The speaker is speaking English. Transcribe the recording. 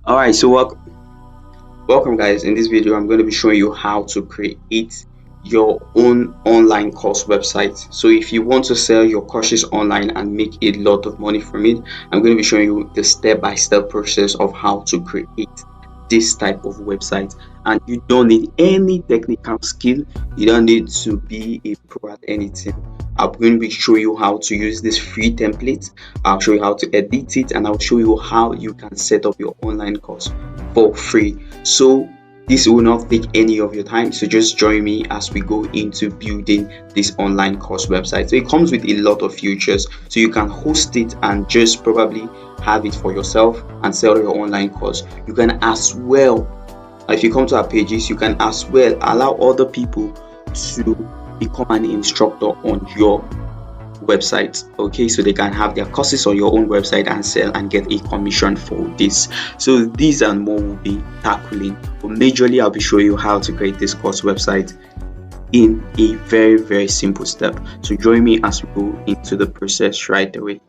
All right, so welcome guys. In this video, I'm going to be showing you how to create your own online course website. So if you want to sell your courses online and make a lot of money from it, I'm going to be showing you the step-by-step process of how to create this type of website. And you don't need any technical skill. You don't need to be a pro at anything. I'm going to be showing you how to use this free template. I'll show you how to edit it, and I'll show you how you can set up your online course for free. So this will not take any of your time, so just join me as we go into building this online course website. So it comes with a lot of features, so you can host it and just probably have it for yourself and sell your online course. You can as well, if you come to our pages, you can as well allow other people to become an instructor on your website. Okay, so they can have their courses on your own website and sell and get a commission for this. So these and more will be tackling, but majorly I'll be showing you how to create this course website in a very simple step. So join me as we go into the process right away.